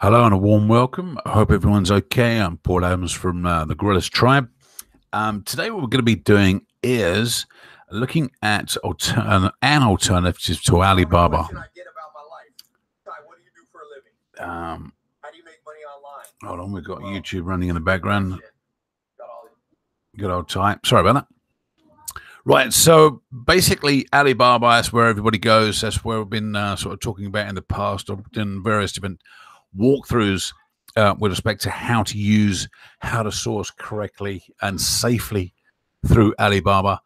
Hello and a warm welcome. I hope everyone's okay. I'm Paul Adams from the Gorillaz tribe. Today, what we're going to be doing is looking at an alternative to Alibaba. Question I get about my life. Ty, what do you do for a living? Um, How do you make money online? Hold on, we've got YouTube running in the background. Got all Good old type. Sorry about that. Right, so basically, Alibaba, that's where everybody goes. That's where we've been sort of talking about in the past. I've done various different walkthroughs with respect to how to source correctly and safely through Alibaba.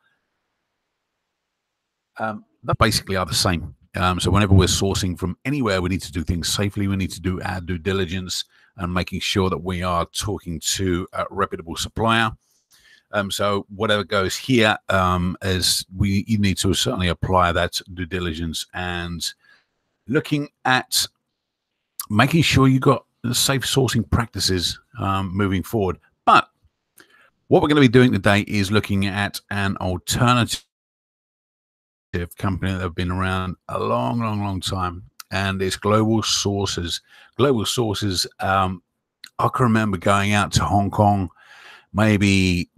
That basically are the same. So whenever we're sourcing from anywhere, we need to do things safely. We need to do our due diligence and making sure that we are talking to a reputable supplier. So whatever goes here you need to certainly apply that due diligence and looking at making sure you got safe sourcing practices moving forward. But what we're going to be doing today is looking at an alternative company that have been around a long time, and it's Global Sources. Global Sources, I can remember going out to Hong Kong maybe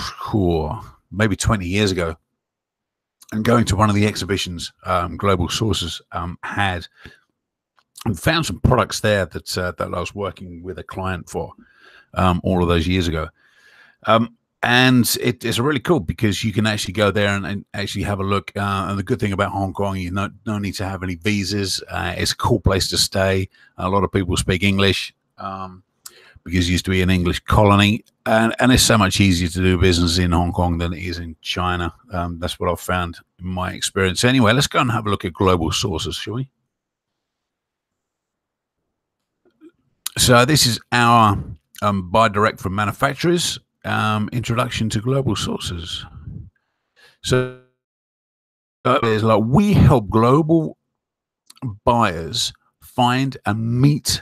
20 years ago and going to one of the exhibitions Global Sources had, and found some products there that I was working with a client for all of those years ago. And it's really cool because you can actually go there and actually have a look. And the good thing about Hong Kong, you no need to have any visas. It's a cool place to stay. A lot of people speak English because it used to be an English colony. And it's so much easier to do business in Hong Kong than it is in China. That's what I've found in my experience. Anyway, let's go and have a look at Global Sources, shall we? So this is our buy direct from manufacturers introduction to Global Sources. So it's like we help global buyers find and meet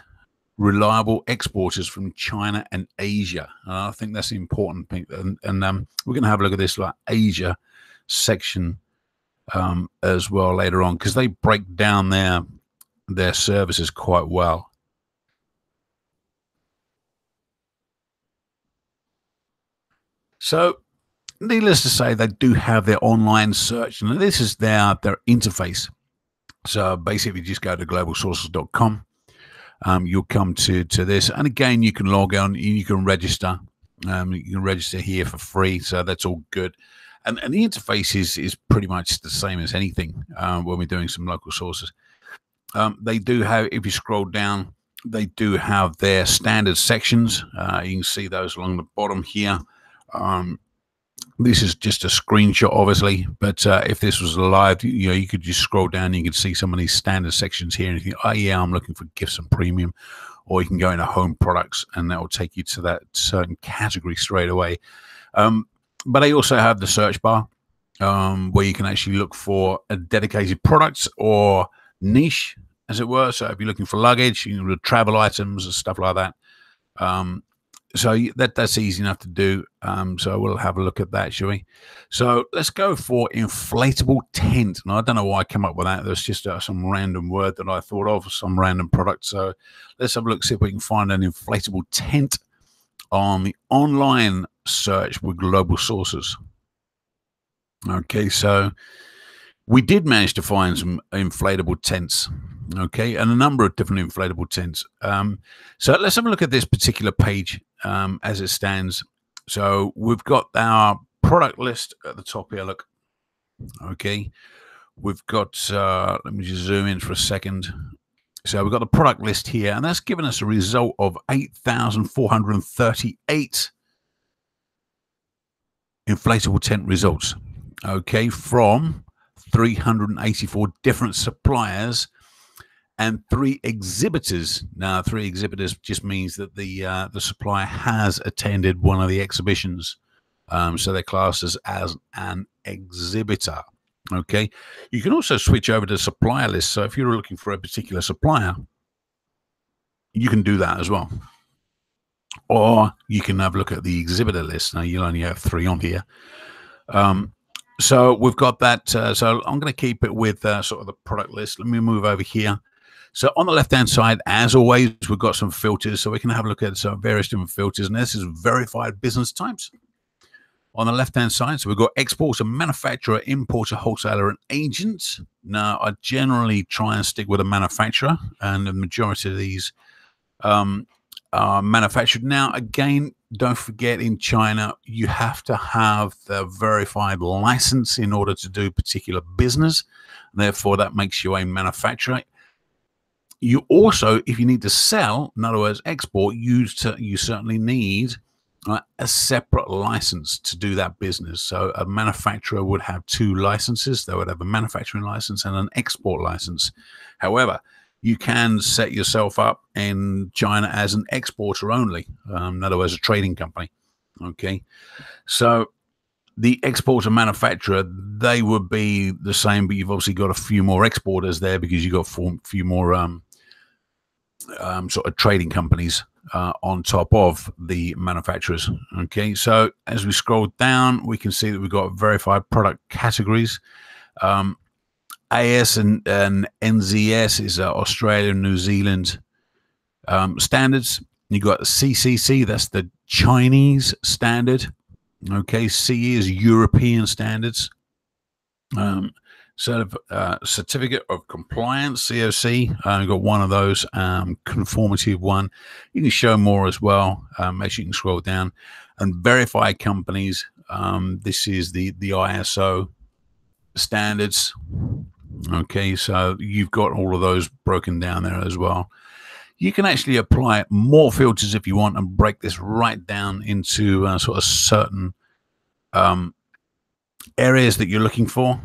reliable exporters from China and Asia. And I think that's the important thing. And we're going to have a look at this like Asia section as well later on, because they break down their services quite well. So, needless to say, they do have their online search, and this is their interface. So, basically, just go to globalsources.com. You'll come to this, and again, you can log on, you can register. You can register here for free, so that's all good. And the interface is pretty much the same as anything when we're doing some local sources. They do have, if you scroll down, they do have their standard sections. You can see those along the bottom here. This is just a screenshot, obviously, but if this was live, you could just scroll down and you can see some of these standard sections here and you think, oh yeah, I'm looking for gifts and premium, or you can go into home products and that will take you to that certain category straight away. But they also have the search bar where you can actually look for a dedicated products or niche, as it were. So if you're looking for luggage, you know, travel items and stuff like that. So that's easy enough to do. So we'll have a look at that, shall we? So let's go for inflatable tent. And I don't know why I came up with that. There's just some random word that I thought of, some random product. So let's have a look, see if we can find an inflatable tent on the online search with Global Sources. Okay, so we did manage to find some inflatable tents. Okay, and a number of different inflatable tents. So let's have a look at this particular page as it stands. So we've got our product list at the top here. Look, okay, we've got. Let me just zoom in for a second. So we've got the product list here, and that's given us a result of 8,438 inflatable tent results. Okay, from 384 different suppliers and 3 exhibitors. Now, 3 exhibitors just means that the supplier has attended one of the exhibitions, so they're classed as an exhibitor. Okay, you can also switch over to supplier list. So if you're looking for a particular supplier, you can do that as well, or you can have a look at the exhibitor list. Now you'll only have 3 on here. So we've got that. So I'm going to keep it with sort of the product list. Let me move over here. So on the left-hand side, as always, we've got some filters, so we can have a look at some various different filters, and this is verified business types. On the left-hand side, so we've got exporter, manufacturer, importer, wholesaler, and agent. Now, I generally try and stick with a manufacturer, and the majority of these are manufactured. Now, again, don't forget, in China, you have to have the verified license in order to do particular business. Therefore, that makes you a manufacturer. You also, if you need to sell, in other words, export, you certainly need a separate license to do that business. So a manufacturer would have two licenses. They would have a manufacturing license and an export license. However, you can set yourself up in China as an exporter only, in other words, a trading company. Okay, so the exporter manufacturer, they would be the same, but you've obviously got a few more exporters there because you've got a few more sort of trading companies on top of the manufacturers. Okay, so as we scroll down, we can see that we've got verified product categories. AS and NZS is Australia and New Zealand standards. You got CCC, that's the Chinese standard. Okay, CE is European standards. Certificate of Compliance, COC. You've got one of those, conformity of one. You can show more as well, as you can scroll down. And verified companies, this is the ISO standards. Okay, so you've got all of those broken down there as well. You can actually apply more filters if you want and break this right down into sort of certain areas that you're looking for.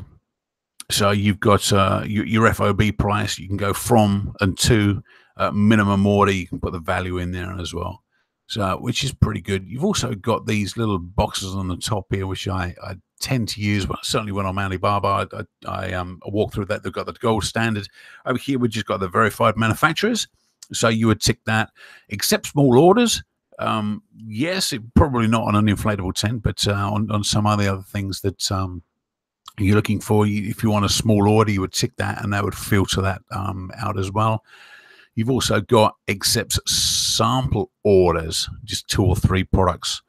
So you've got your FOB price. You can go from and to minimum order. You can put the value in there as well, so which is pretty good. You've also got these little boxes on the top here, which I tend to use, but certainly when I'm Alibaba, I walk through that. They've got the gold standard. Over here, we've just got the verified manufacturers. So you would tick that. Accept small orders. Yes, probably not on an inflatable tent, but on some of the other things that you're looking for. If you want a small order, you would tick that, and that would filter that out as well. You've also got accepts sample orders, just 2 or 3 products.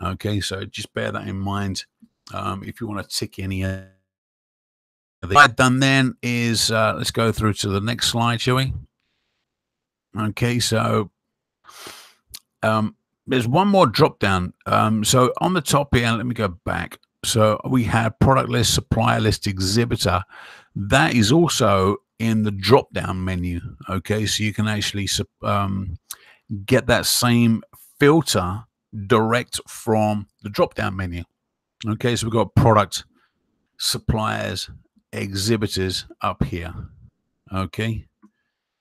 Okay, so just bear that in mind if you want to tick any. What I've done then is let's go through to the next slide, shall we? Okay, so there's one more drop down. So on the top here, let me go back. So we have product list, supplier list, exhibitor. That is also in the drop down menu. Okay, so you can actually get that same filter direct from the drop down menu. Okay, so we've got product, suppliers, exhibitors up here. Okay,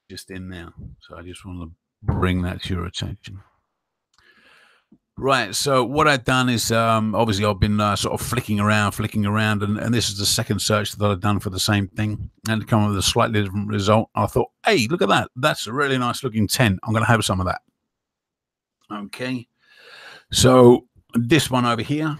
just in there. So I just want to bring that to your attention. Right, so what I've done is obviously I've been sort of flicking around, and this is the second search that I've done for the same thing, and to come up with a slightly different result. I thought, hey, look at that. That's a really nice looking tent. I'm going to have some of that. Okay, so this one over here.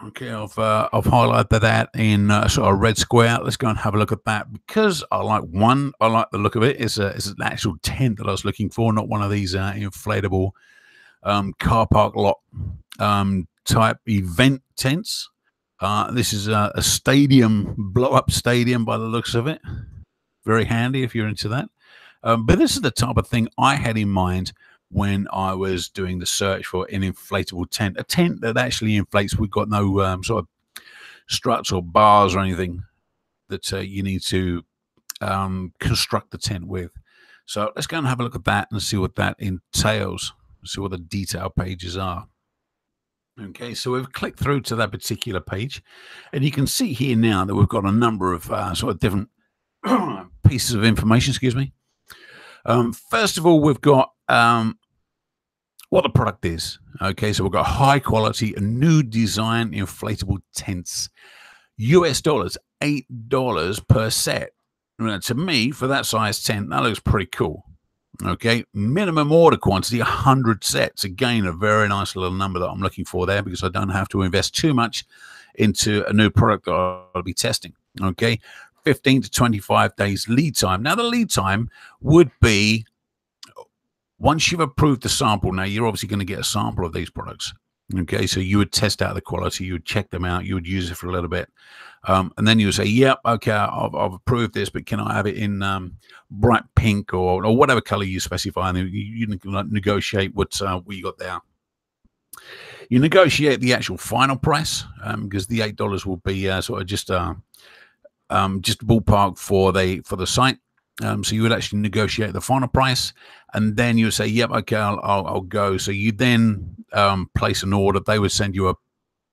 Okay, I've highlighted that in sort of red square. Let's go and have a look at that, because I like the look of it. It's an actual tent that I was looking for, not one of these inflatable car park lot type event tents. This is a stadium, blow-up stadium by the looks of it. Very handy if you're into that. But this is the type of thing I had in mind when I was doing the search for an inflatable tent. A tent that actually inflates. We've got no sort of struts or bars or anything that you need to construct the tent with. So let's go and have a look at that and see what that entails. See what the detail pages are. Okay, so we've clicked through to that particular page, and you can see here now that we've got a number of sort of different pieces of information. Excuse me. First of all, we've got what the product is. Okay, so we've got high quality, new design inflatable tents, US dollars, $8 per set. Now, to me, for that size tent, that looks pretty cool. Okay, minimum order quantity 100 sets. Again, a very nice little number that I'm looking for there, because I don't have to invest too much into a new product that I'll be testing. Okay, 15 to 25 days lead time. Now, the lead time would be once you've approved the sample. Now, you're obviously going to get a sample of these products. Okay, so you would test out the quality, you would check them out, you would use it for a little bit. And then you would say, yep, okay, I've approved this, but can I have it in bright pink or whatever color you specify? And you negotiate what you got there. You negotiate the actual final price because the $8 will be sort of just ballpark for the site. So you would actually negotiate the final price, and then you would say, "Yep, okay, I'll go." So you then place an order. They would send you a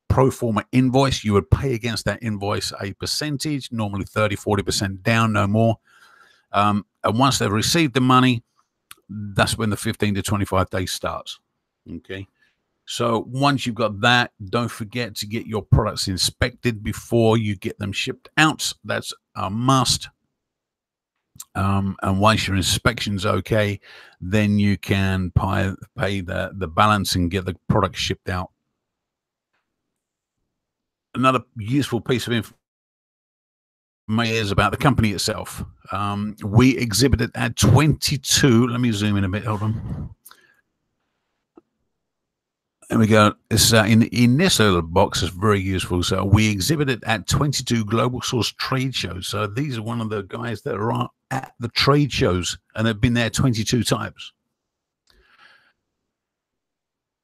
pro forma invoice. You would pay against that invoice a percentage, normally 30-40% down, no more. And once they've received the money, that's when the 15 to 25 days starts. Okay. So once you've got that, don't forget to get your products inspected before you get them shipped out. That's a must. And once your inspection's okay, then you can pay the balance and get the product shipped out. Another useful piece of information is about the company itself. We exhibited at 22. Let me zoom in a bit. Hold on. There we go. It's in this little box is very useful. So we exhibited at 22 global source trade shows. So these are one of the guys that are at the trade shows, and they've been there 22 times.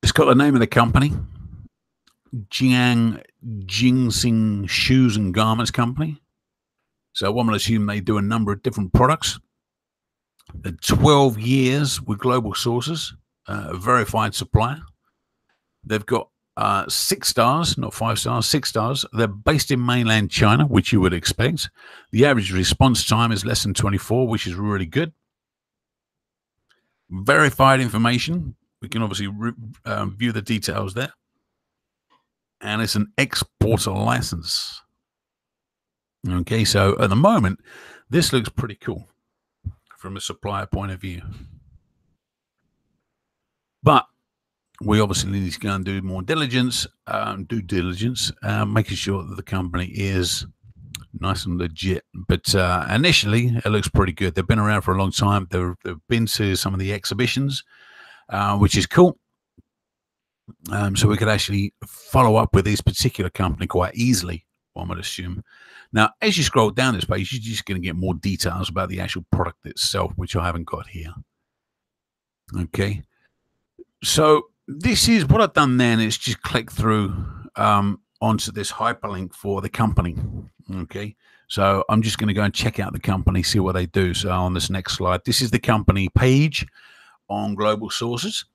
It's got the name of the company, Jingsing Shoes and Garments Company. So one would assume they do a number of different products. The 12 years with global sources, a verified supplier. They've got 6 stars, not 5 stars, 6 stars. They're based in mainland China, which you would expect. The average response time is less than 24, which is really good. Verified information. We can obviously view the details there. And it's an exporter license. Okay, so at the moment, this looks pretty cool from a supplier point of view. But we obviously need to go and do more due diligence, making sure that the company is nice and legit. But initially, it looks pretty good. They've been around for a long time. They've been to some of the exhibitions, which is cool. So we could actually follow up with this particular company quite easily, one would assume. Now, as you scroll down this page, you're just going to get more details about the actual product itself, which I haven't got here. Okay. So this is what I've done then is just click through onto this hyperlink for the company. Okay. So I'm just going to go and check out the company, see what they do. So on this next slide, this is the company page on Global Sources.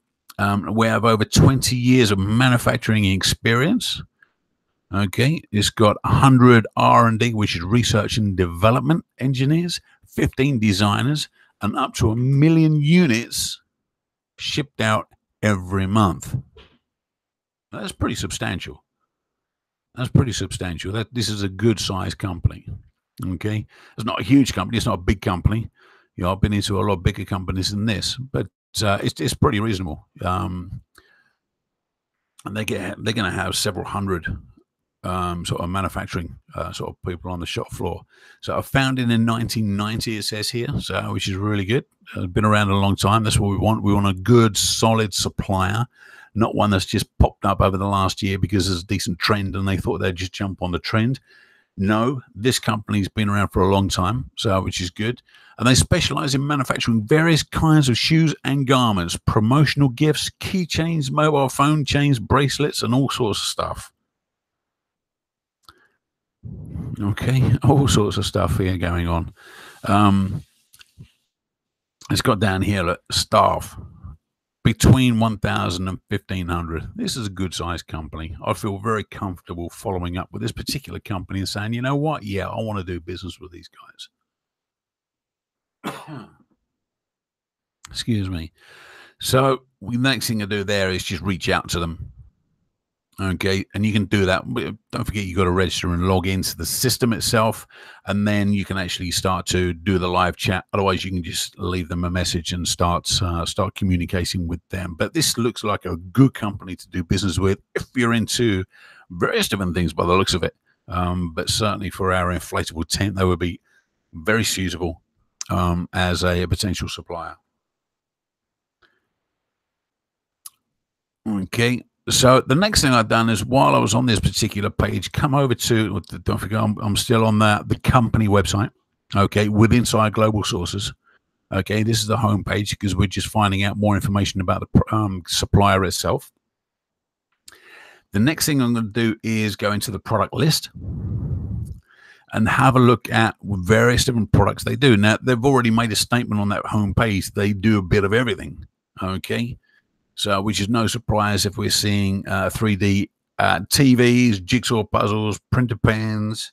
We have over 20 years of manufacturing experience. Okay, it's got 100 R&D, which is research and development engineers, 15 designers, and up to 1 million units shipped out every month. That's pretty substantial. That's pretty substantial. This is a good sized company. Okay, it's not a huge company. It's not a big company. You know, I've been into a lot bigger companies than this, but it's pretty reasonable. And they're going to have several hundred sort of manufacturing sort of people on the shop floor. So founded in 1990, it says here, so which is really good. Been around a long time. That's what we want. We want a good, solid supplier, not one that's just popped up over the last year because there's a decent trend and they thought they'd just jump on the trend. No, this company's been around for a long time, so which is good. And they specialize in manufacturing various kinds of shoes and garments, promotional gifts, keychains, mobile phone chains, bracelets, and all sorts of stuff. Okay, all sorts of stuff here going on. It's got down here, look, staff between 1,000 and 1,500. This is a good sized company. I feel very comfortable following up with this particular company and saying, you know what? Yeah, I want to do business with these guys. Excuse me. So the next thing to do there is just reach out to them. Okay, and you can do that. Don't forget, you've got to register and log into the system itself, and then you can actually start to do the live chat. Otherwise, you can just leave them a message and start communicating with them. But this looks like a good company to do business with if you're into various different things by the looks of it. but certainly for our inflatable tent, they would be very suitable as a potential supplier. Okay, so the next thing I've done is, while I was on this particular page, come over to, don't forget, I'm still on the company website, okay, with Inside Global Sources. Okay, this is the home page because we're just finding out more information about the supplier itself. The next thing I'm going to do is go into the product list and have a look at various different products they do. Now, they've already made a statement on that home page. They do a bit of everything, okay? So, which is no surprise if we're seeing 3D TVs, jigsaw puzzles, printer pens.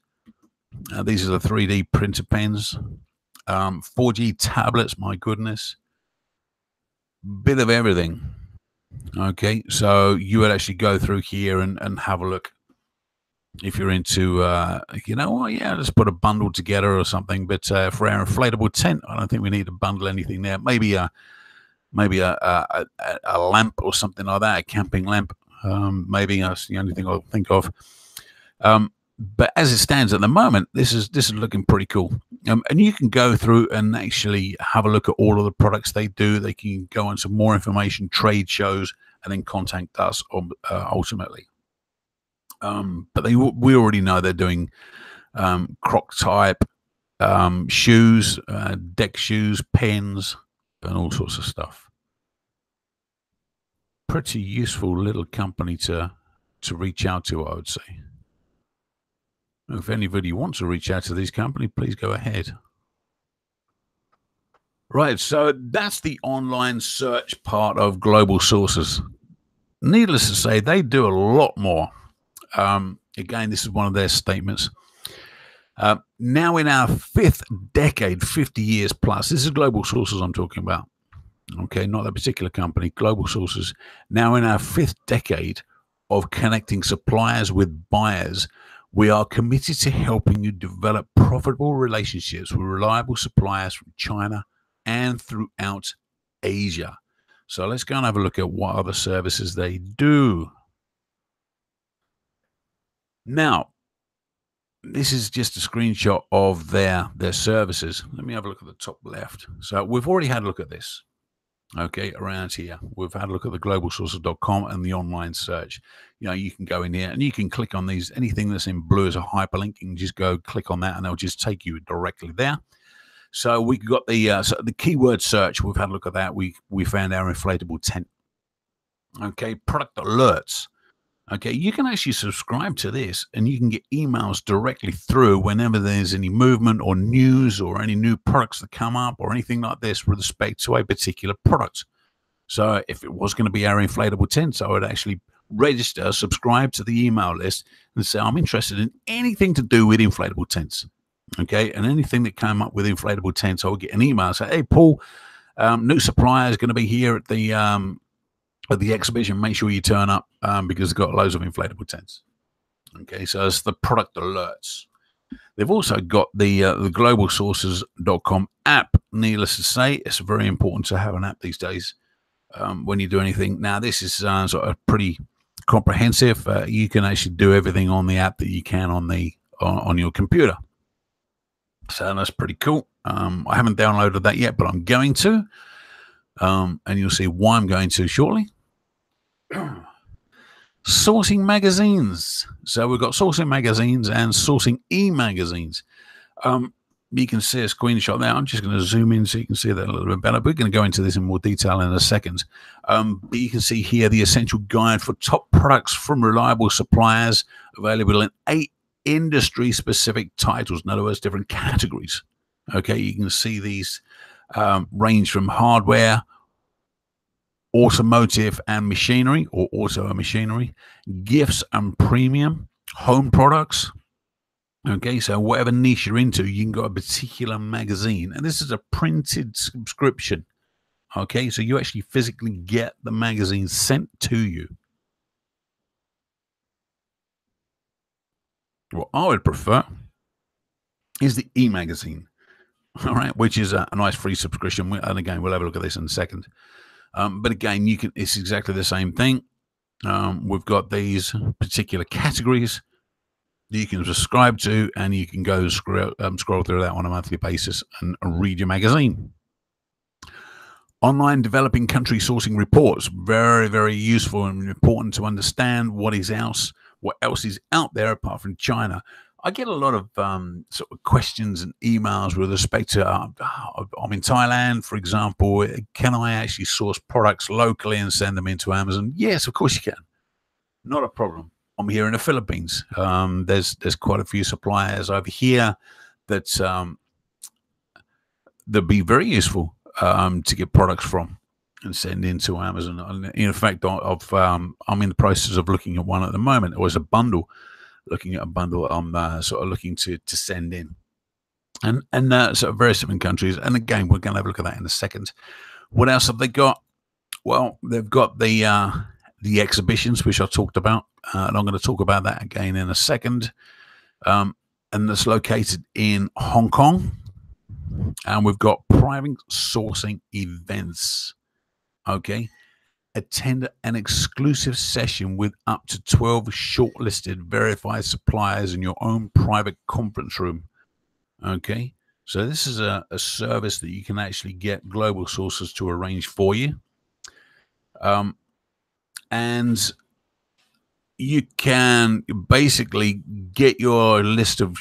These are the 3D printer pens. 4G tablets, my goodness. Bit of everything. Okay, so you would actually go through here and have a look if you're into, you know what, yeah, let's put a bundle together or something. But for our inflatable tent, I don't think we need to bundle anything there. Maybe a lamp or something like that, a camping lamp. Maybe that's the only thing I'll think of. But as it stands at the moment, this is looking pretty cool. And you can go through and actually have a look at all of the products they do. They can go on some more information, trade shows, and then contact us ultimately. But we already know they're doing croc type shoes, deck shoes, pens, and all sorts of stuff. Pretty useful little company to reach out to, I would say. If anybody wants to reach out to this company, please go ahead. Right, so that's the online search part of Global Sources. Needless to say, they do a lot more. Again, this is one of their statements. Now in our 5th decade, 50 years plus, this is Global Sources I'm talking about. Okay, not that particular company, Global Sources. Now in our 5th decade of connecting suppliers with buyers, we are committed to helping you develop profitable relationships with reliable suppliers from China and throughout Asia. So let's go and have a look at what other services they do. Now, this is just a screenshot of their services. Let me have a look at the top left. So we've already had a look at this. Okay, around here, we've had a look at the globalsources.com and the online search. You know, you can go in here and you can click on these. Anything that's in blue is a hyperlink. You can just go click on that and they'll just take you directly there. So we got the keyword search. We've had a look at that. We found our inflatable tent. Okay, product alerts. Okay, you can actually subscribe to this and you can get emails directly through whenever there's any movement or news or any new products that come up or anything like this with respect to a particular product. So if it was going to be our inflatable tents, I would actually register, subscribe to the email list and say, I'm interested in anything to do with inflatable tents. Okay, and anything that came up with inflatable tents, I would get an email say, hey, Paul, new supplier is going to be here at the exhibition. Make sure you turn up because they've got loads of inflatable tents. Okay, so it's the product alerts. They've also got the globalsources.com app. Needless to say, it's very important to have an app these days when you do anything. Now, this is sort of pretty comprehensive. You can actually do everything on the app that you can on your computer. So that's pretty cool. I haven't downloaded that yet, but I'm going to. And you'll see why I'm going to shortly. Sourcing magazines. So we've got sourcing magazines and sourcing e-magazines. You can see a screenshot there. I'm just going to zoom in so you can see that a little bit better. We're going to go into this in more detail in a second. But you can see here the essential guide for top products from reliable suppliers, available in 8 industry-specific titles. In other words, different categories. Okay, you can see these range from hardware, automotive and machinery, or auto and machinery, gifts and premium, home products. Okay, so whatever niche you're into, you can go a particular magazine. And this is a printed subscription. Okay, so you actually physically get the magazine sent to you. What I would prefer is the e-magazine. All right, which is a nice free subscription. And again, we'll have a look at this in a second. But again, it's exactly the same thing. We've got these particular categories. that you can subscribe to, and you can go scroll through that on a monthly basis and read your magazine. Online developing country sourcing reports, very, very useful and important to understand what else is out there apart from China. I get a lot of sort of questions and emails with respect to I'm in Thailand, for example. Can I actually source products locally and send them into Amazon? Yes, of course you can. Not a problem. I'm here in the Philippines. There's quite a few suppliers over here that that'd be very useful to get products from and send into Amazon. And in fact, I'm in the process of looking at one at the moment. It was a bundle. Looking at a bundle, I'm sort of looking to send in, and sort of various different countries. And again, we're going to have a look at that in a second. What else have they got? Well, they've got the exhibitions, which I talked about, and I'm going to talk about that again in a second. And that's located in Hong Kong, and we've got private sourcing events. Okay. Attend an exclusive session with up to 12 shortlisted verified suppliers in your own private conference room. Okay, so this is a service that you can actually get global sources to arrange for you. And you can basically get your list of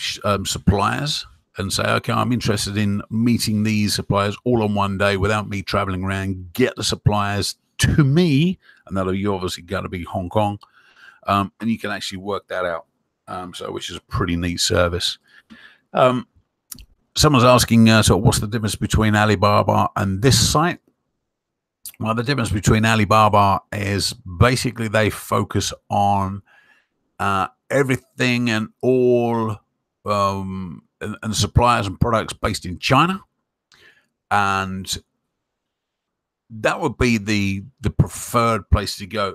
suppliers and say, okay, I'm interested in meeting these suppliers all on one day without me traveling around. Get the suppliers to me, and that'll you obviously got to be Hong Kong, and you can actually work that out. So, which is a pretty neat service. Someone's asking, so what's the difference between Alibaba and this site? Well, the difference between Alibaba is basically they focus on everything and all and suppliers and products based in China, and that would be the preferred place to go.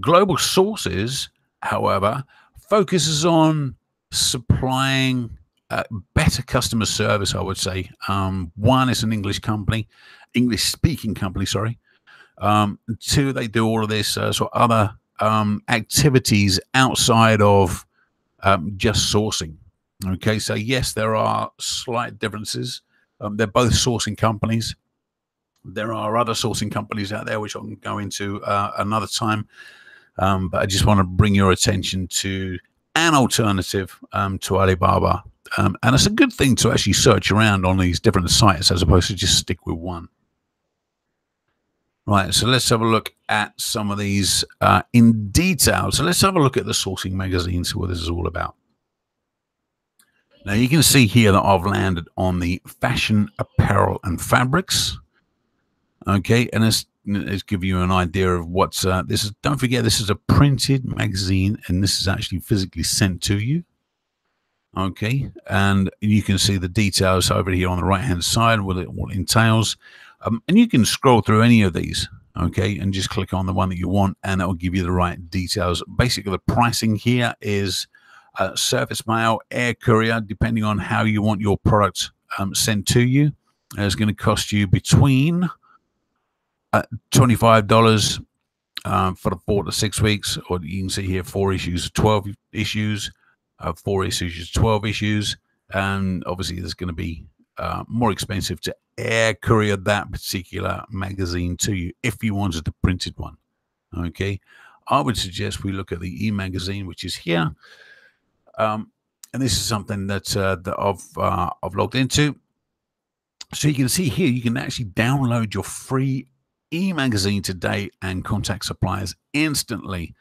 Global Sources, however, focuses on supplying better customer service, I would say. One, it's an English-speaking company, sorry. Two, they do all of this sort of other activities outside of just sourcing. Okay, so yes, there are slight differences. They're both sourcing companies. There are other sourcing companies out there which I can go into another time, but I just want to bring your attention to an alternative to Alibaba. And it's a good thing to actually search around on these different sites as opposed to just stick with one. Right, so let's have a look at some of these in detail. So let's have a look at the sourcing magazine, see what this is all about. Now you can see here that I've landed on the fashion, apparel, and fabrics. Okay, and let's give you an idea of what's this is. Don't forget, this is a printed magazine, and this is actually physically sent to you. Okay, and you can see the details over here on the right-hand side, what it entails. And you can scroll through any of these, okay, and just click on the one that you want, and it will give you the right details. Basically, the pricing here is surface mail, air courier, depending on how you want your product sent to you. It's going to cost you between $25 for the 4 to 6 weeks, or you can see here 4 issues, 12 issues, 4 issues, 12 issues, and obviously there's going to be more expensive to air courier that particular magazine to you if you wanted the printed one. Okay, I would suggest we look at the e-magazine, which is here, and this is something that I've logged into. So you can see here, you can actually download your free e-magazine today and contact suppliers instantly.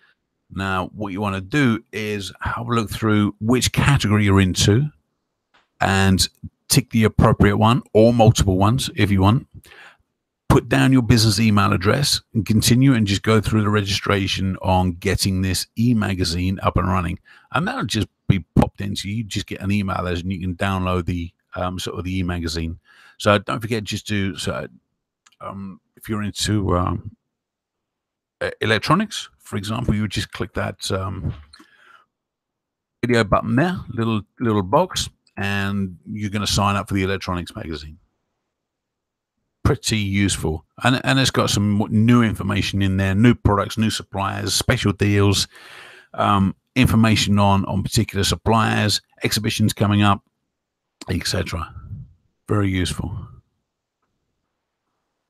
Now, what you want to do is have a look through which category you're into and tick the appropriate one or multiple ones if you want. Put down your business email address and continue and just go through the registration on getting this e-magazine up and running. And that'll just be popped into you. Just get an email as and you can download the sort of the e-magazine. So don't forget just to if you're into electronics, for example, you would just click that video button there, little box, and you're going to sign up for the electronics magazine. Pretty useful, and it's got some new information in there, new products, new suppliers, special deals, information on particular suppliers, exhibitions coming up, etc. Very useful.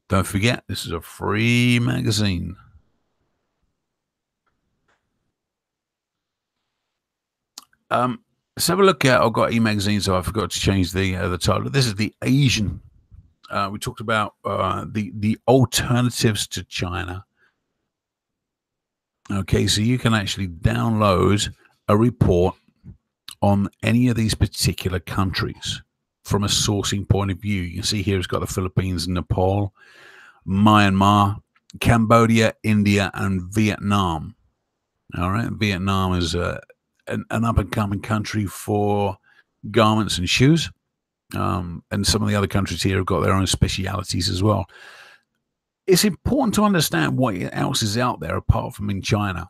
Don't forget, this is a free magazine. Let's have a look at. I've got e-magazine, so I forgot to change the title. This is the Asian. We talked about the alternatives to China. Okay, so you can actually download a report on any of these particular countries from a sourcing point of view. You can see here it's got the Philippines, Nepal, Myanmar, Cambodia, India, and Vietnam. All right, Vietnam is an up-and-coming country for garments and shoes. And some of the other countries here have got their own specialities as well. It's important to understand what else is out there apart from in China.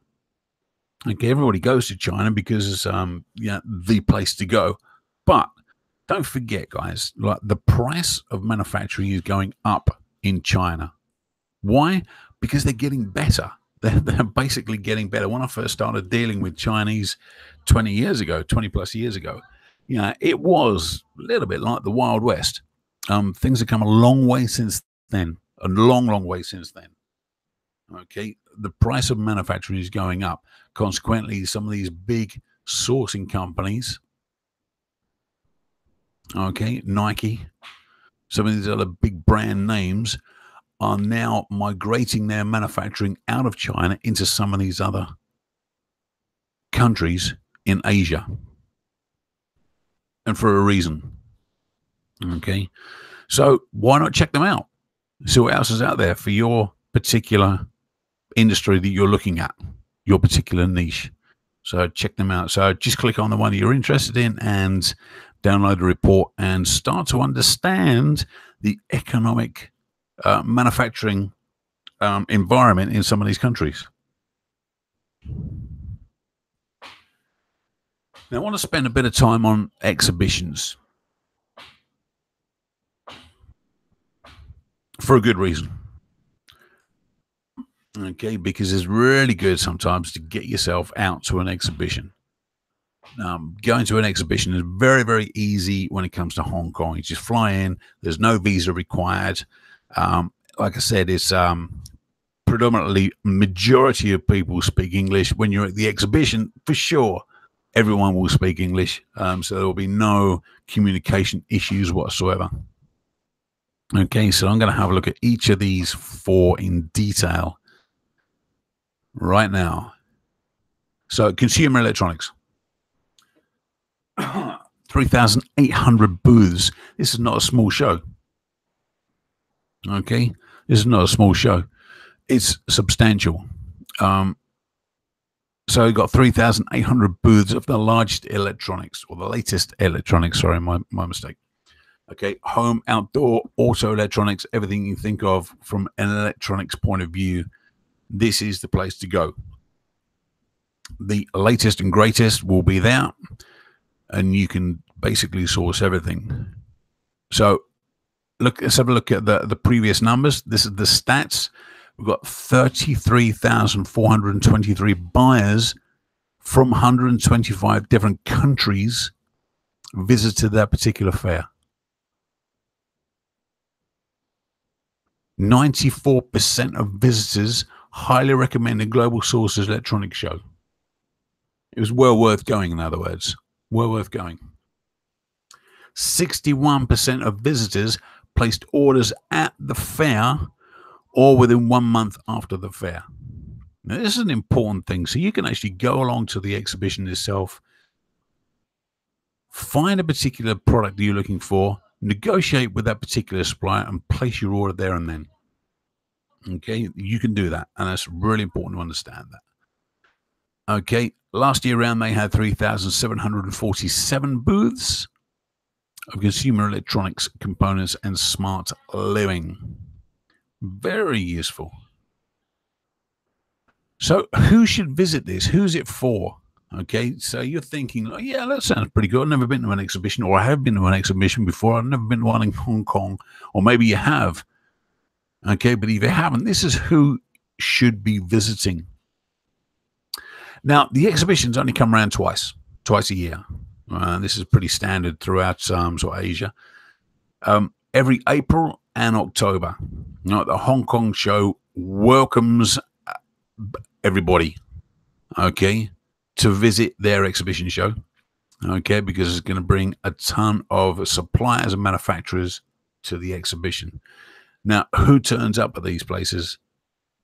Okay, everybody goes to China because it's the place to go. But don't forget, guys, like the price of manufacturing is going up in China. Why? Because they're getting better. They're basically getting better. When I first started dealing with Chinese 20 plus years ago, it was a little bit like the Wild West. Things have come a long way since then, a long way since then. Okay, the price of manufacturing is going up. Consequently, some of these big sourcing companies, okay, Nike, some of these other big brand names are now migrating their manufacturing out of China into some of these other countries in Asia. And for a reason. Okay. So why not check them out? See what else is out there for your particular industry that you're looking at, your particular niche. So check them out. So just click on the one that you're interested in and download the report and start to understand the economic manufacturing environment in some of these countries. Now, I want to spend a bit of time on exhibitions for a good reason. Okay, because it's really good sometimes to get yourself out to an exhibition. Going to an exhibition is very, very easy when it comes to Hong Kong. You just fly in. There's no visa required. Like I said, it's predominantly majority of people speak English. When you're at the exhibition, for sure, everyone will speak English. So there will be no communication issues whatsoever. Okay, so I'm going to have a look at each of these four in detail right now. So consumer electronics. 3,800 booths. This is not a small show. Okay, this is not a small show. It's substantial. So we've got 3,800 booths of the largest electronics, or the latest electronics. Sorry, my mistake. Okay, home, outdoor, auto electronics, everything you think of from an electronics point of view, this is the place to go. The latest and greatest will be there, and you can basically source everything. So let's have a look at the previous numbers. This is the stats. We've got 33,423 buyers from 125 different countries visited that particular fair. 94% of visitors highly recommended Global Sources Electronics Show. It was well worth going, in other words. Well worth going. 61% of visitors placed orders at the fair or within 1 month after the fair. Now, this is an important thing. So you can actually go along to the exhibition itself, find a particular product that you're looking for, negotiate with that particular supplier, and place your order there and then. Okay, you can do that, and that's really important to understand that. Okay, last year round they had 3,747 booths of consumer electronics, components, and smart living. Very useful. So who should visit this? Who's it for? Okay, so you're thinking, oh, yeah, that sounds pretty good. I've never been to an exhibition, or I have been to an exhibition before. I've never been to one in Hong Kong, or maybe you have. Okay, but if you haven't, this is who should be visiting. Now, the exhibitions only come around twice a year. This is pretty standard throughout sort of Asia. Every April and October. The Hong Kong show welcomes everybody, okay, to visit their exhibition show, okay, because it's going to bring a ton of suppliers and manufacturers to the exhibition. Now, who turns up at these places?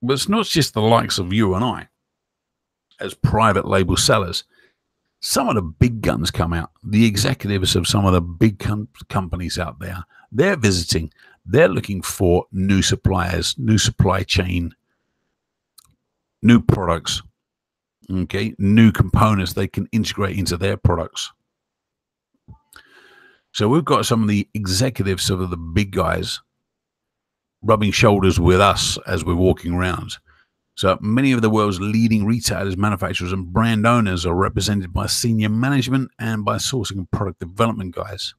Well, it's not just the likes of you and I as private label sellers. Some of the big guns come out. The executives of some of the big companies out there, they're visiting. They're looking for new suppliers, new supply chain, new products, okay, new components they can integrate into their products. So we've got some of the executives of the big guys rubbing shoulders with us as we're walking around. So many of the world's leading retailers, manufacturers, and brand owners are represented by senior management and by sourcing and product development guys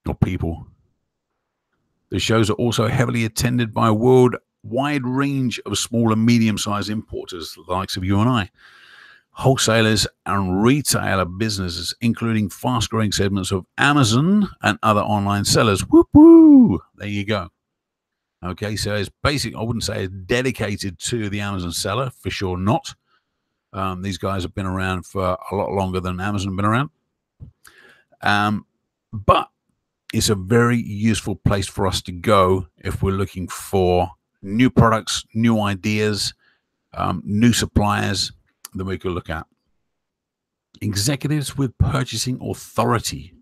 or people. The shows are also heavily attended by a worldwide range of small and medium-sized importers, the likes of you and I, wholesalers and retailer businesses, including fast-growing segments of Amazon and other online sellers. Whoop-woo! There you go. Okay, so it's basic. I wouldn't say it's dedicated to the Amazon seller, for sure not. These guys have been around for a lot longer than Amazon have been around. But it's a very useful place for us to go if we're looking for new products, new ideas, new suppliers that we could look at. Executives with purchasing authority.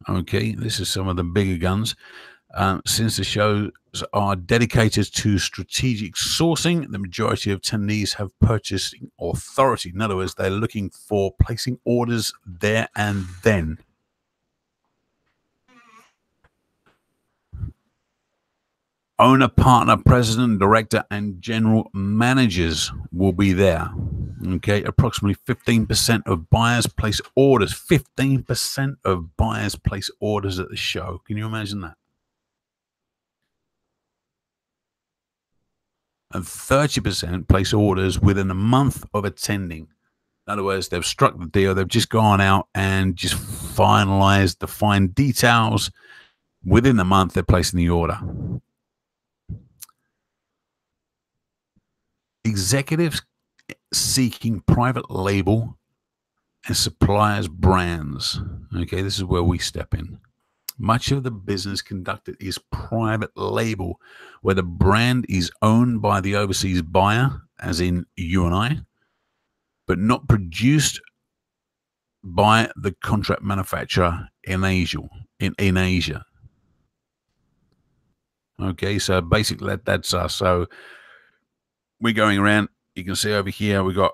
Okay, this is some of the bigger guns. Since the shows are dedicated to strategic sourcing, the majority of attendees have purchasing authority. In other words, they're looking for placing orders there and then. Owner, partner, president, director, and general managers will be there. Okay, approximately 15% of buyers place orders. 15% of buyers place orders at the show. Can you imagine that? And 30% place orders within a month of attending. In other words, they've struck the deal. They've just gone out and just finalized the fine details. Within the month, they're placing the order. Executives seeking private label and suppliers brands. Okay, this is where we step in. Much of the business conducted is private label, where the brand is owned by the overseas buyer, as in you and I, but not produced by the contract manufacturer in Asia. In Asia. Okay, so basically that's us. So we're going around. You can see over here we got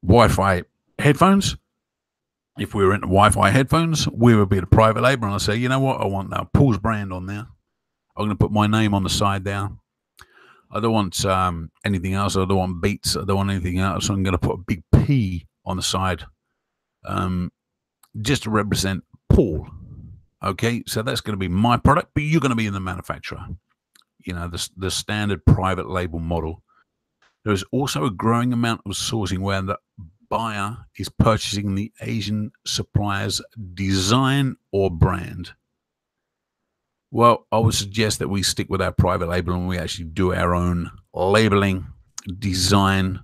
Wi-Fi headphones. If we were into Wi-Fi headphones, we would be the private label, and I say, you know what, I want Paul's brand on there. I'm going to put my name on the side there. I don't want anything else. I don't want Beats. I don't want anything else. So I'm going to put a big P on the side, just to represent Paul. Okay, so that's going to be my product, but you're going to be in the manufacturer. You know, the standard private label model. There is also a growing amount of sourcing where the buyer is purchasing the Asian supplier's design or brand. Well, I would suggest that we stick with our private label and we actually do our own labeling, design,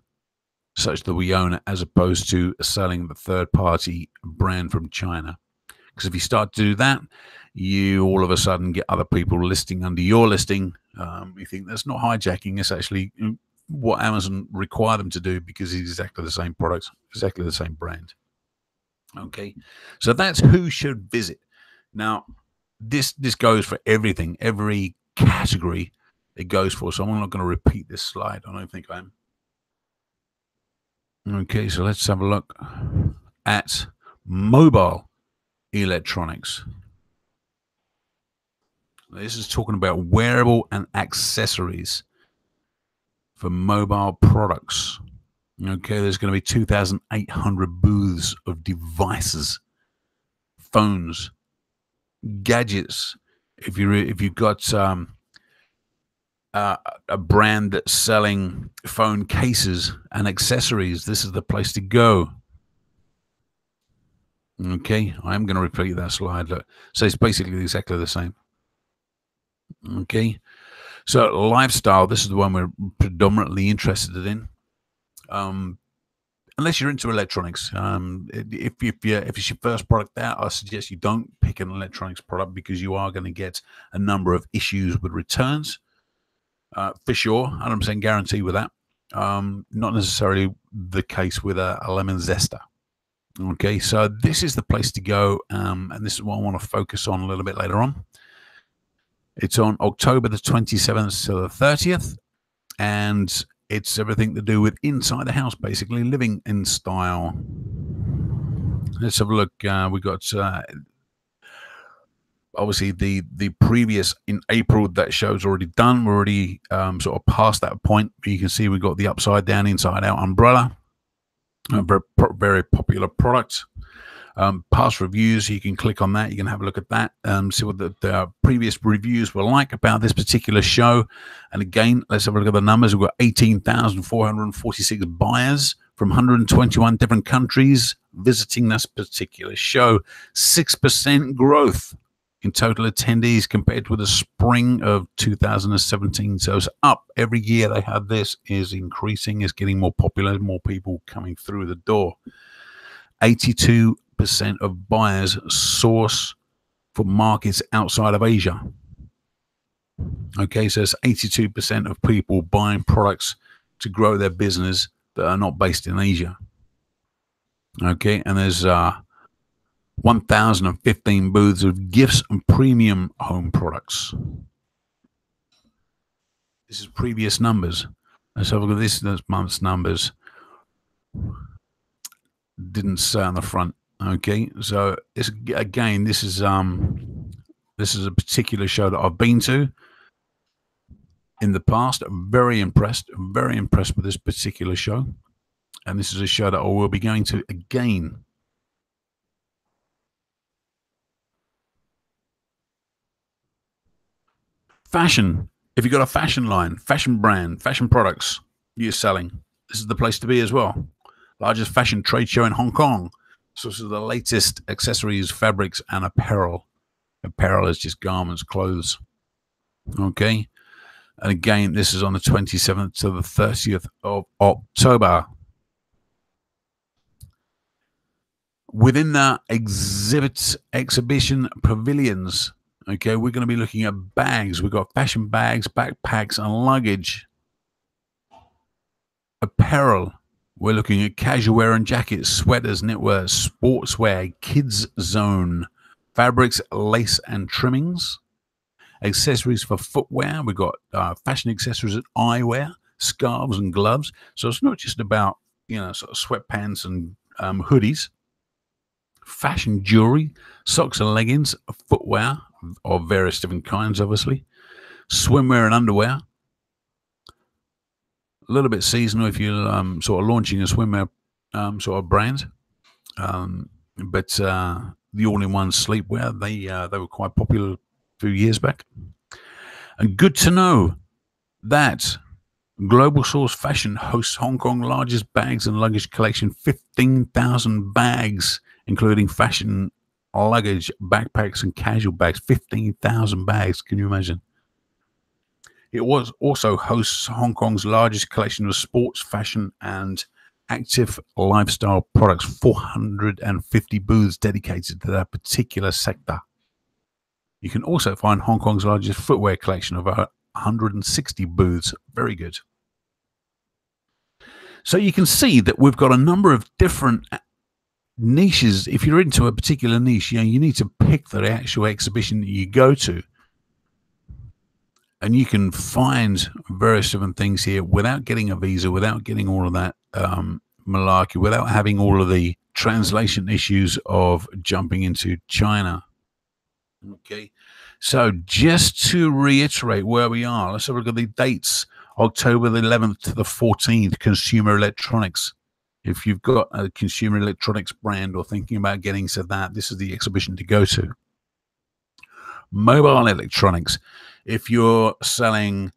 such that we own it, as opposed to selling the third-party brand from China. Because if you start to do that, you all of a sudden get other people listing under your listing. You think that's not hijacking. It's actually what Amazon require them to do, because it's exactly the same product, exactly the same brand. Okay, so that's who should visit. Now, this goes for everything, every category it goes for. So I'm not going to repeat this slide. I don't think I am. Okay, so let's have a look at mobile electronics. This is talking about wearable and accessories for mobile products. Okay, there's going to be 2,800 booths of devices, phones, gadgets. If you've got a brand that's selling phone cases and accessories, this is the place to go. Okay, I'm going to repeat that slide. Look, so it's basically exactly the same. Okay, so lifestyle, this is the one we're predominantly interested in. Unless you're into electronics, if it's your first product out, I suggest you don't pick an electronics product because you are going to get a number of issues with returns. For sure, 100% guarantee with that. Not necessarily the case with a lemon zester. Okay, so this is the place to go, and this is what I want to focus on a little bit later on. It's on October the 27th to the 30th, and it's everything to do with inside the house, basically living in style. Let's have a look. We got obviously the previous in April. That show's already done. We're already sort of past that point. You can see we got the upside down, inside out umbrella. A very popular product. Past reviews, you can click on that. You can have a look at that, see what the previous reviews were like about this particular show. And again, let's have a look at the numbers. We've got 18,446 buyers from 121 different countries visiting this particular show. 6% growth in total attendees compared with the spring of 2017. So it's up every year. They have this is increasing, is getting more popular, more people coming through the door. 82% of buyers source for markets outside of Asia. Okay, so it's 82% of people buying products to grow their business that are not based in Asia. Okay, and there's 1,015 booths of gifts and premium home products. This is previous numbers. Let's have a look at this month's numbers. Didn't say on the front. Okay, so this again, this is a particular show that I've been to in the past. Very impressed with this particular show, and this is a show that I will be going to again. Fashion. If you've got a fashion line, fashion brand, fashion products you're selling, this is the place to be as well. Largest fashion trade show in Hong Kong. So this is the latest accessories, fabrics, and apparel. Apparel is just garments, clothes. Okay. And again, this is on the 27th to the 30th of October. Within the exhibition pavilions, okay, we're going to be looking at bags. We've got fashion bags, backpacks, and luggage. Apparel. We're looking at casual wear and jackets, sweaters, knitwear, sportswear, kids zone, fabrics, lace, and trimmings. Accessories for footwear. We've got fashion accessories and eyewear, scarves and gloves. So it's not just about, sort of sweatpants and hoodies. Fashion jewelry, socks and leggings, footwear of various different kinds, obviously. Swimwear and underwear. A little bit seasonal if you're sort of launching a swimwear sort of brand. But the all-in-one sleepwear, they were quite popular a few years back. And good to know that Global Source Fashion hosts Hong Kong's largest bags and luggage collection, 15,000 bags, including fashion, luggage, backpacks, and casual bags. 15,000 bags. Can you imagine? It also hosts Hong Kong's largest collection of sports, fashion, and active lifestyle products. 450 booths dedicated to that particular sector. You can also find Hong Kong's largest footwear collection of 160 booths. Very good. So you can see that we've got a number of different niches. If you're into a particular niche, you need to pick the actual exhibition that you go to. And you can find various different things here without getting a visa, without getting all of that malarkey, without having all of the translation issues of jumping into China. Okay, so just to reiterate where we are, let's have a look at the dates. October the 11th to the 14th, Consumer Electronics. If you've got a consumer electronics brand or thinking about getting to that, this is the exhibition to go to. Mobile electronics. If you're selling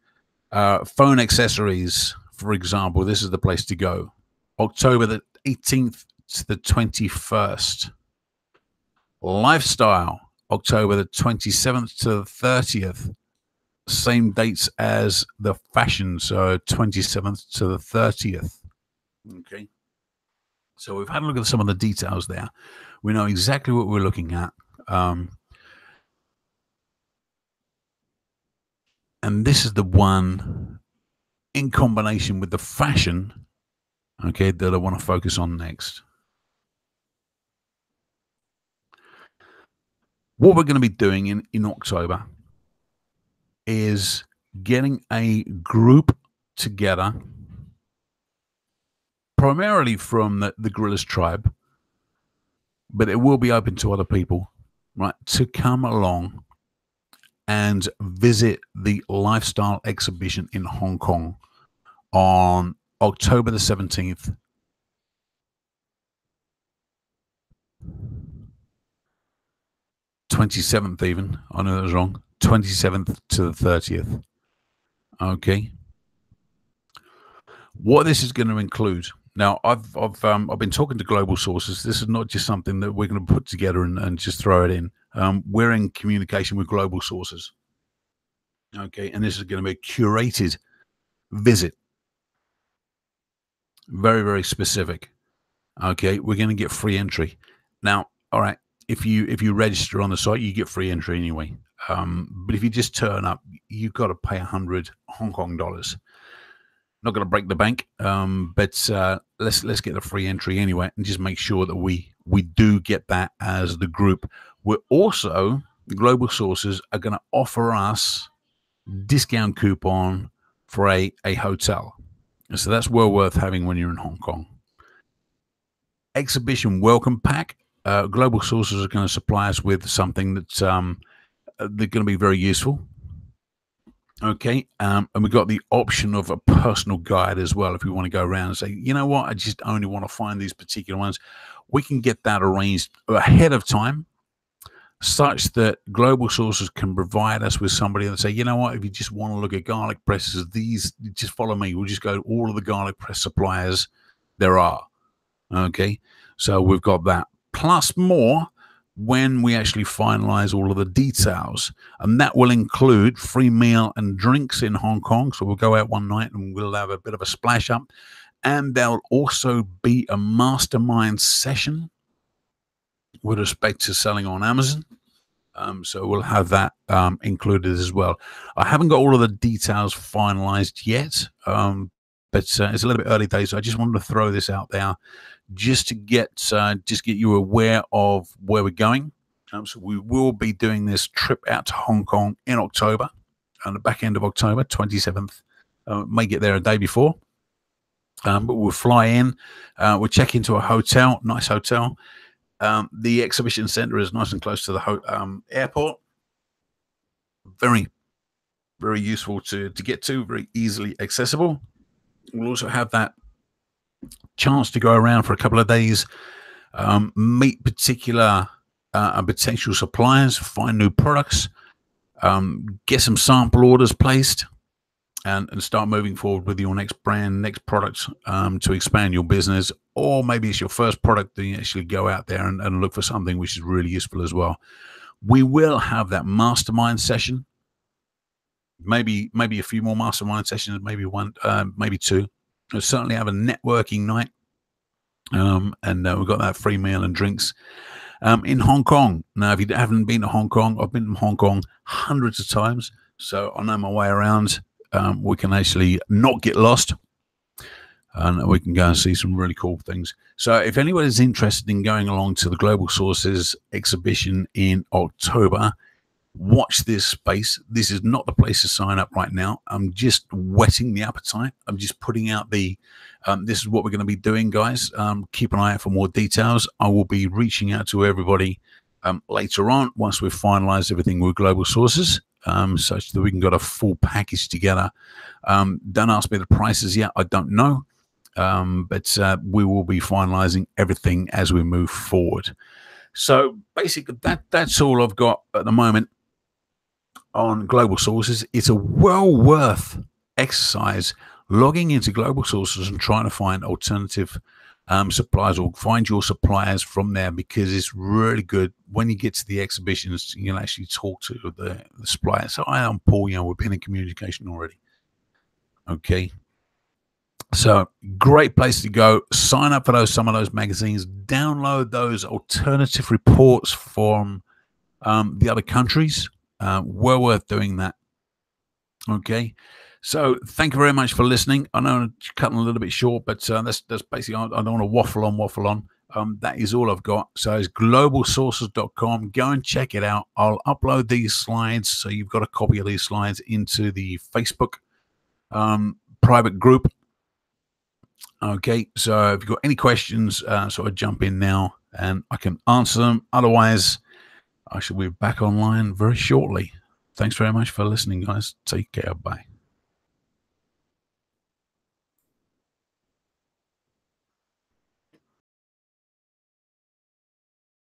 Phone accessories, for example, this is the place to go. October the 18th to the 21st. Lifestyle, October the 27th to the 30th. Same dates as the fashion, so 27th to the 30th. Okay. So we've had a look at some of the details there. We know exactly what we're looking at. And this is the one in combination with the fashion, okay, that I want to focus on next. What we're going to be doing in October is getting a group together, primarily from the Gorillaz tribe, but it will be open to other people, right, to come along and visit the lifestyle exhibition in Hong Kong on October the 17th. 27th even. I know that was wrong. 27th to the 30th. Okay. What this is going to include. Now, I've been talking to global sources. This is not just something that we're going to put together and just throw it in. We're in communication with global sources. Okay, and this is going to be a curated visit. Very, very specific. Okay, we're going to get free entry. Now, all right, if you register on the site, you get free entry anyway. But if you just turn up, you've got to pay 100 Hong Kong dollars. Not going to break the bank, but let's get the free entry anyway, and just make sure that we do get that as the group. We're also, the global sources are going to offer us discount coupon for a hotel, so that's well worth having when you're in Hong Kong. Exhibition welcome pack. Global sources are going to supply us with something that's they're going to be very useful. Okay, and we've got the option of a personal guide as well. If we want to go around and say, you know what, I just only want to find these particular ones, we can get that arranged ahead of time, such that global sources can provide us with somebody and say, you know what, if you just want to look at garlic presses, these, just follow me. We'll just go to all of the garlic press suppliers there are. Okay, so we've got that plus more when we actually finalize all of the details, and that will include free meal and drinks in Hong Kong. So we'll go out one night and we'll have a bit of a splash up, and there'll also be a mastermind session with respect to selling on Amazon. So we'll have that included as well. I haven't got all of the details finalized yet, but it's a little bit early days. So I just wanted to throw this out there just to get you aware of where we're going. So we will be doing this trip out to Hong Kong in October, on the back end of October, 27th. May get there a day before, but we'll fly in. We'll check into a hotel, nice hotel. The exhibition center is nice and close to the airport. Very, very useful to get to, very easily accessible. We'll also have that chance to go around for a couple of days, meet particular potential suppliers, find new products, get some sample orders placed, and start moving forward with your next brand, next product to expand your business. Or maybe it's your first product that you actually go out there and look for something which is really useful as well. We will have that mastermind session, maybe a few more mastermind sessions, maybe one, maybe two. We'll certainly have a networking night, and we've got that free meal and drinks in Hong Kong. Now, if you haven't been to Hong Kong, I've been to Hong Kong hundreds of times, so I know my way around. We can actually not get lost, and we can go and see some really cool things. So if anybody's interested in going along to the Global Sources exhibition in October, watch this space. This is not the place to sign up right now. I'm just whetting the appetite. I'm just putting out the this is what we're going to be doing, guys. Keep an eye out for more details. I will be reaching out to everybody later on once we've finalized everything with Global Sources, such that we can get a full package together. Don't ask me the prices yet. I don't know, but we will be finalizing everything as we move forward. So basically that's all I've got at the moment on Global Sources. It's a well worth exercise logging into global sources and trying to find alternative suppliers, or find your suppliers from there, because it's really good when you get to the exhibitions. You can actually talk to the suppliers. So I am Paul. We've been in communication already. Okay. So great place to go. Sign up for some of those magazines. Download those alternative reports from the other countries. Well worth doing that. Okay. So thank you very much for listening. I know I'm cutting a little bit short, but that's basically, I don't want to waffle on. That is all I've got. So it's globalsources.com. Go and check it out. I'll upload these slides, so you've got a copy of these slides into the Facebook private group. Okay, so if you've got any questions, sort of jump in now and I can answer them. Otherwise, I shall be back online very shortly. Thanks very much for listening, guys. Take care. Bye.